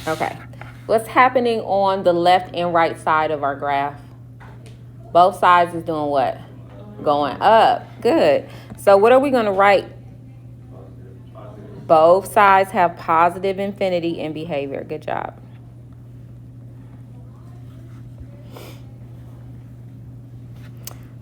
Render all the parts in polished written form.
Okay. What's happening on the left and right side of our graph? Both sides is doing what? Going up. Good. So what are we going to write? Both sides have positive infinity in behavior. Good job.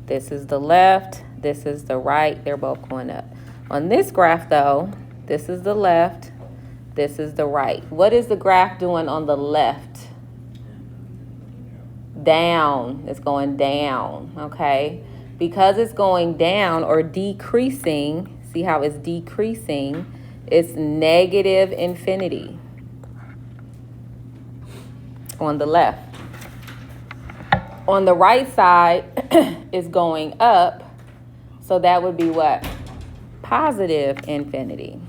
This is the left. This is the right. They're both going up. On this graph, though, this is the left. This is the right. What is the graph doing on the left? Down. It's going down, okay? Because it's going down or decreasing, see how it's decreasing? It's negative infinity on the left. On the right side is going up, so that would be what? Positive infinity.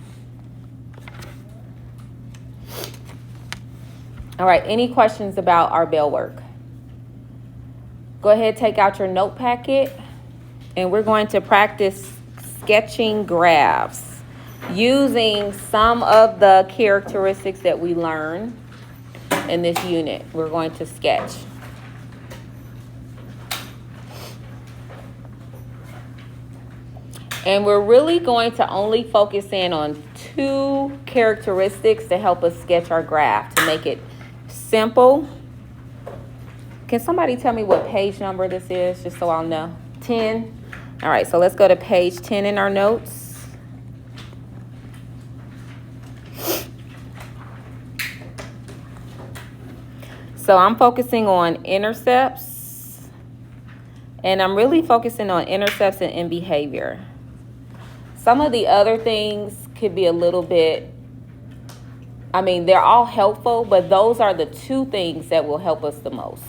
All right, any questions about our bell work? Go ahead, take out your note packet, and we're going to practice sketching graphs using some of the characteristics that we learned in this unit. We're going to sketch. And we're really going to only focus in on 2 characteristics to help us sketch our graph, to make it simple. Can somebody tell me what page number this is, just so I'll know? 10? All right, so let's go to page 10 in our notes. So I'm focusing on intercepts, and I'm really focusing on intercepts and in behavior. Some of the other things could be a little bit, they're all helpful, but those are the 2 things that will help us the most.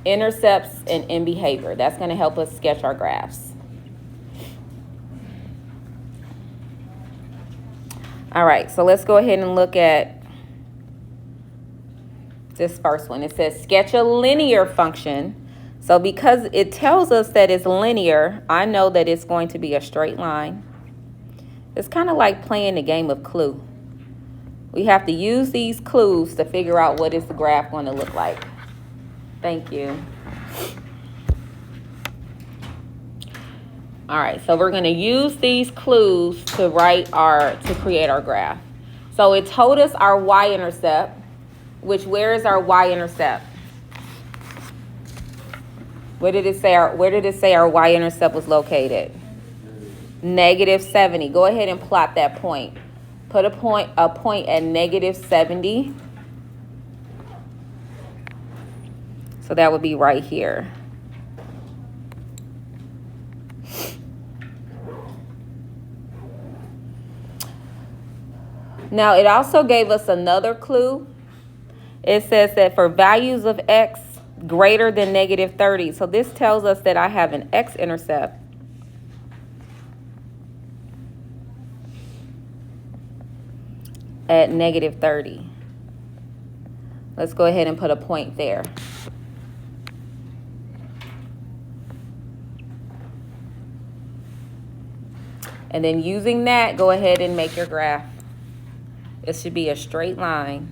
Intercepts and in behavior. That's going to help us sketch our graphs. All right, so let's go ahead and look at this first one. It says sketch a linear function. So because it tells us that it's linear, I know that it's going to be a straight line. It's kind of like playing the game of Clue. We have to use these clues to figure out what is the graph going to look like. Thank you. All right, so we're going to use these clues to create our graph. So it told us our y-intercept, where is our y-intercept? Where did it say our y-intercept was located? -70. Go ahead and plot that point. Put a point at -70. So that would be right here. Now it also gave us another clue. It says that for values of x greater than -30. So this tells us that I have an x-intercept at -30. Let's go ahead and put a point there. And then using that, go ahead and make your graph. It should be a straight line.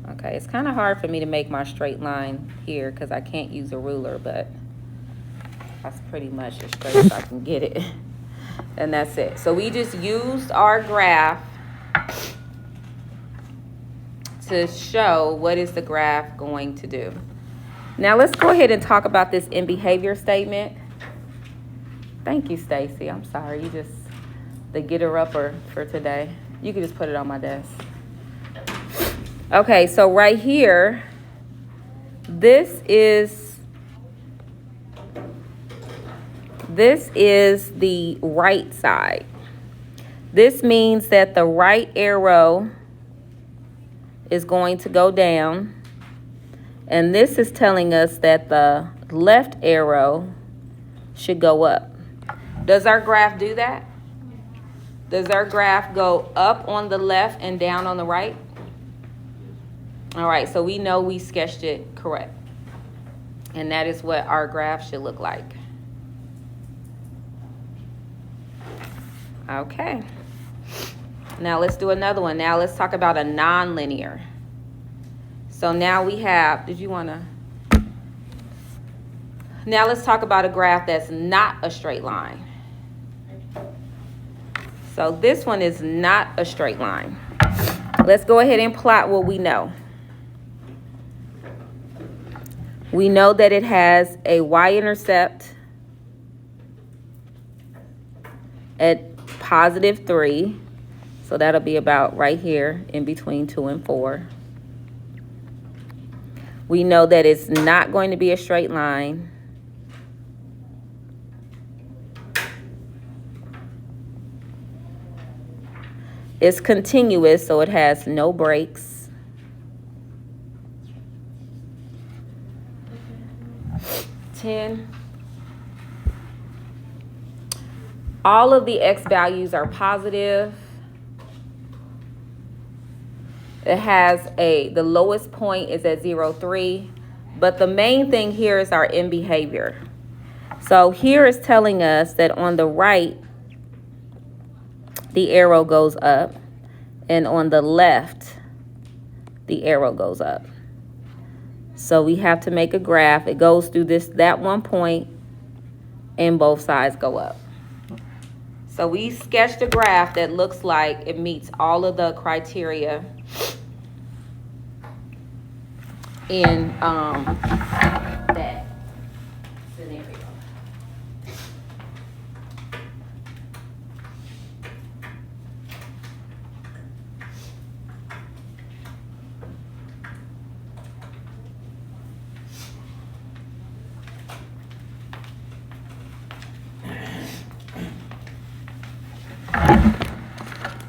Okay, it's kind of hard for me to make my straight line here because I can't use a ruler, but that's pretty much as straight as I can get it. And that's it. So we just used our graph to show what is the graph going to do. Now let's go ahead and talk about this in behavior statement. Thank you, Stacy. I'm sorry, you just the getter-upper for today. You can just put it on my desk. Okay, so right here, this is the right side. This means that the right arrow is going to go down, and this is telling us that the left arrow should go up. Does our graph do that? Does our graph go up on the left and down on the right? All right, so we know we sketched it correct. And that is what our graph should look like. Okay. Now let's do another one. Now let's talk about a nonlinear. So now we have, now let's talk about a graph that's not a straight line. So this one is not a straight line. Let's go ahead and plot what we know. We know that it has a y-intercept at +3. So that'll be about right here in between 2 and 4. We know that it's not going to be a straight line. It's continuous, so it has no breaks. All of the x values are positive. It has the lowest point is at 0.3, but the main thing here is our end behavior. So here is telling us that on the right, the arrow goes up, and on the left, the arrow goes up. So we have to make a graph. It goes through that one point, and both sides go up. So we sketched a graph that looks like it meets all of the criteria in that scenario.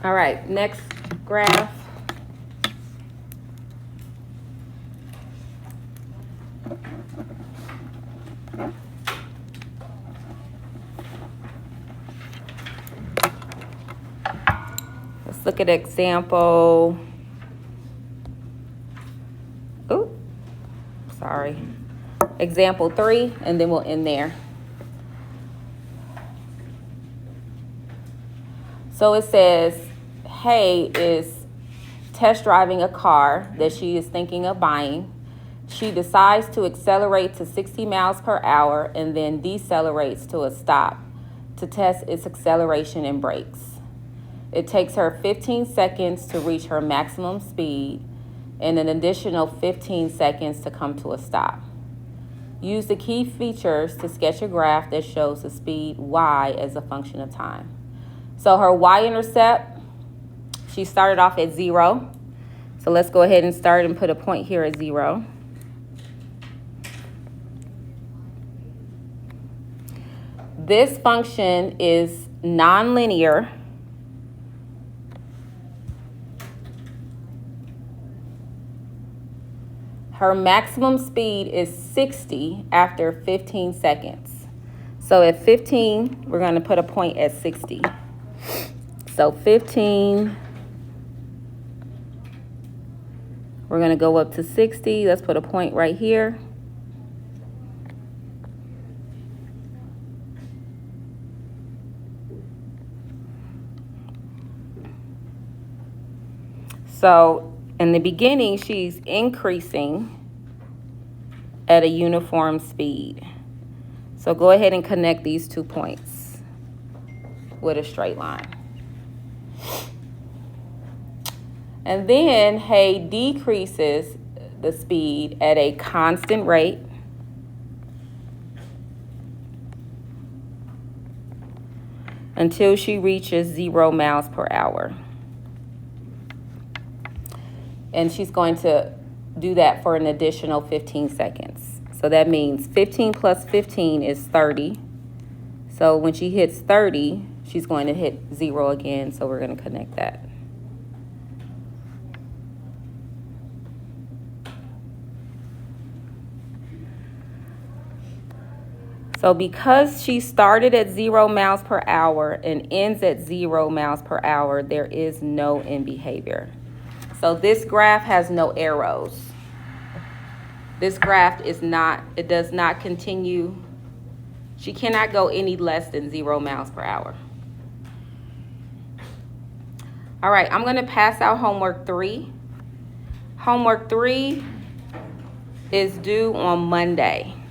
All right, next graph. Let's look at example. Example 3, and then we'll end there. So it says, Hay is test driving a car that she is thinking of buying. She decides to accelerate to 60 miles per hour and then decelerates to a stop to test its acceleration and brakes. It takes her 15 seconds to reach her maximum speed and an additional 15 seconds to come to a stop. Use the key features to sketch a graph that shows the speed y as a function of time. So her y-intercept, she started off at 0. So let's go ahead and start and put a point here at 0. This function is nonlinear. Her maximum speed is 60 after 15 seconds. So at 15, we're going to put a point at 60. So 15, we're going to go up to 60. Let's put a point right here. So in the beginning, she's increasing at a uniform speed. So go ahead and connect these 2 points with a straight line. And then Hay decreases the speed at a constant rate. Until she reaches 0 miles per hour. And she's going to do that for an additional 15 seconds. So that means 15 plus 15 is 30. So when she hits 30, she's going to hit 0 again. So we're going to connect that. So because she started at 0 miles per hour and ends at 0 miles per hour, there is no end behavior. So this graph has no arrows. This graph it does not continue. She cannot go any less than 0 miles per hour. All right, I'm going to pass out homework 3. Homework 3 is due on Monday.